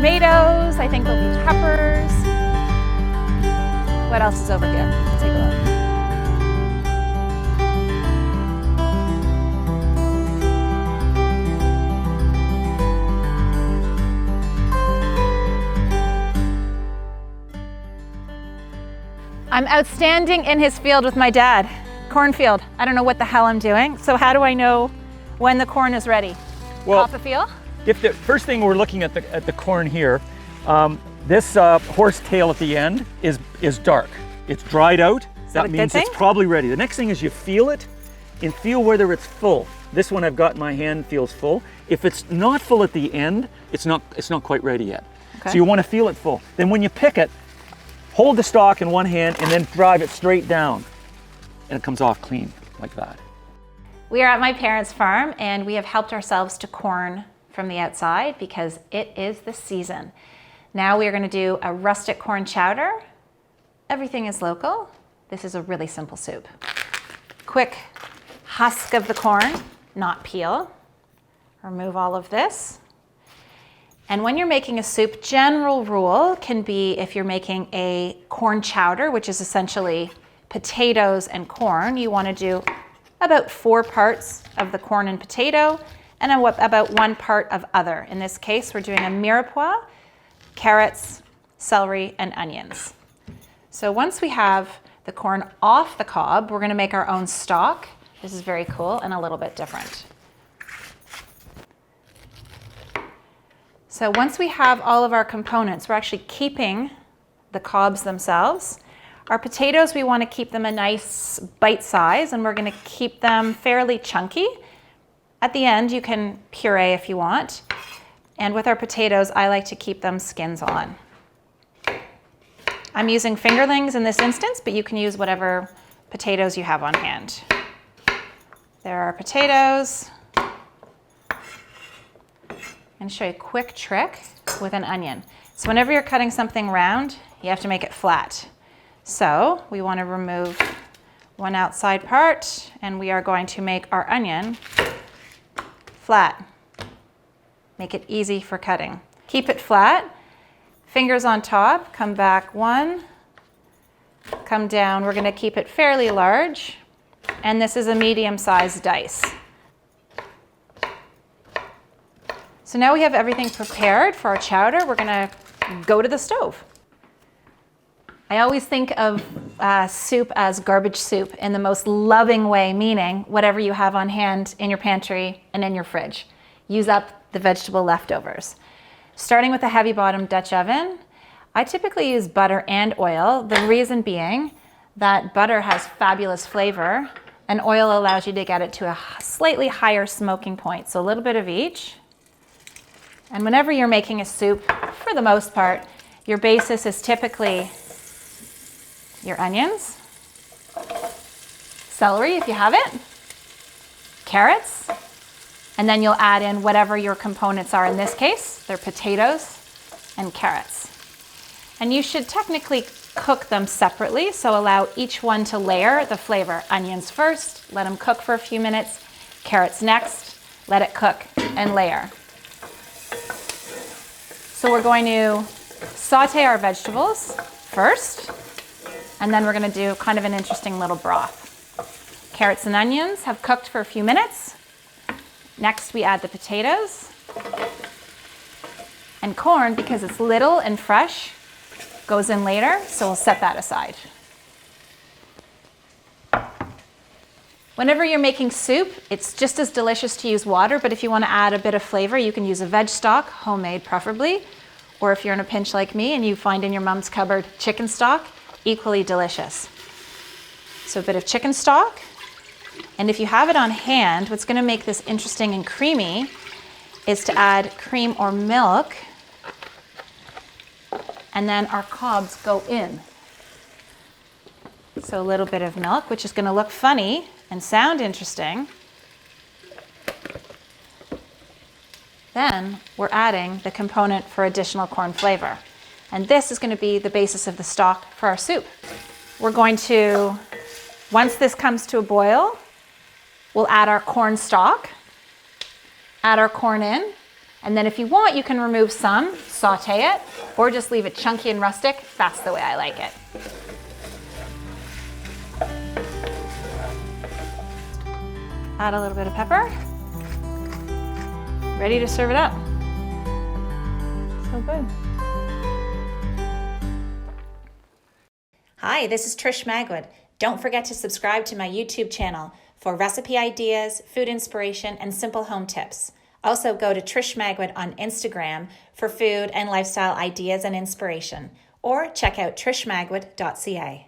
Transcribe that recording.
tomatoes. I think there'll be peppers. What else is over here? Let's take a look. I'm outstanding in his field with my dad. Cornfield. I don't know what the hell I'm doing. So how do I know when the corn is ready? Well, Off the feel? if the first thing we're looking at the corn here, this horsetail at the end is dark. It's dried out. That means it's probably ready. The next thing is you feel it and feel whether it's full. This one I've got in my hand feels full. If it's not full at the end, it's not quite ready yet. Okay. So you want to feel it full. Then when you pick it, hold the stalk in one hand and then drive it straight down. And it comes off clean like that. We are at my parents' farm and we have helped ourselves to corn from the outside because it is the season. Now we are going to do a rustic corn chowder. Everything is local. This is a really simple soup. Quick husk of the corn, not peel. Remove all of this. And when you're making a soup, general rule can be if you're making a corn chowder, which is essentially potatoes and corn, you want to do about 4 parts of the corn and potato and about 1 part of other. In this case, we're doing a mirepoix, carrots, celery, and onions. So once we have the corn off the cob, we're going to make our own stock. This is very cool and a little bit different. So once we have all of our components, we're actually keeping the cobs themselves. Our potatoes, we want to keep them a nice bite size, and we're going to keep them fairly chunky. At the end, you can puree if you want. And with our potatoes, I like to keep them skins on. I'm using fingerlings in this instance, but you can use whatever potatoes you have on hand. There are potatoes. I'm going to show you a quick trick with an onion. So whenever you're cutting something round, you have to make it flat. So we want to remove one outside part, and we are going to make our onion flat. Make it easy for cutting. Keep it flat, fingers on top, come back 1, come down. We're going to keep it fairly large, and this is a medium-sized dice. So now we have everything prepared for our chowder. We're going to go to the stove. I always think of soup as garbage soup in the most loving way, meaning whatever you have on hand in your pantry and in your fridge. Use up the vegetable leftovers. Starting with a heavy bottom Dutch oven, I typically use butter and oil. The reason being that butter has fabulous flavor and oil allows you to get it to a slightly higher smoking point. So a little bit of each. And whenever you're making a soup, for the most part, your basis is typically your onions, celery if you have it, carrots, and then you'll add in whatever your components are. In this case, they're potatoes and carrots. And you should technically cook them separately, so allow each one to layer the flavor. Onions first, let them cook for a few minutes, carrots next, let it cook and layer. So we're going to saute our vegetables first, and then we're going to do kind of an interesting little broth. Carrots and onions have cooked for a few minutes. Next, we add the potatoes. And corn, because it's little and fresh, goes in later, so we'll set that aside. Whenever you're making soup, it's just as delicious to use water, but if you want to add a bit of flavor, you can use a veg stock, homemade preferably, or if you're in a pinch like me and you find in your mom's cupboard chicken stock, equally delicious. So a bit of chicken stock, and if you have it on hand, what's going to make this interesting and creamy is to add cream or milk, and then our cobs go in. So a little bit of milk, which is going to look funny and sound interesting. Then we're adding the component for additional corn flavor. And this is going to be the basis of the stock for our soup. We're going to, once this comes to a boil, we'll add our corn stock, add our corn in, And then if you want, you can remove some, saute it, or just leave it chunky and rustic. That's the way I like it. Add a little bit of pepper. Ready to serve it up. So good. Hi, this is Trish Magwood. Don't forget to subscribe to my YouTube channel for recipe ideas, food inspiration, and simple home tips. Also go to Trish Magwood on Instagram for food and lifestyle ideas and inspiration, or check out trishmagwood.ca.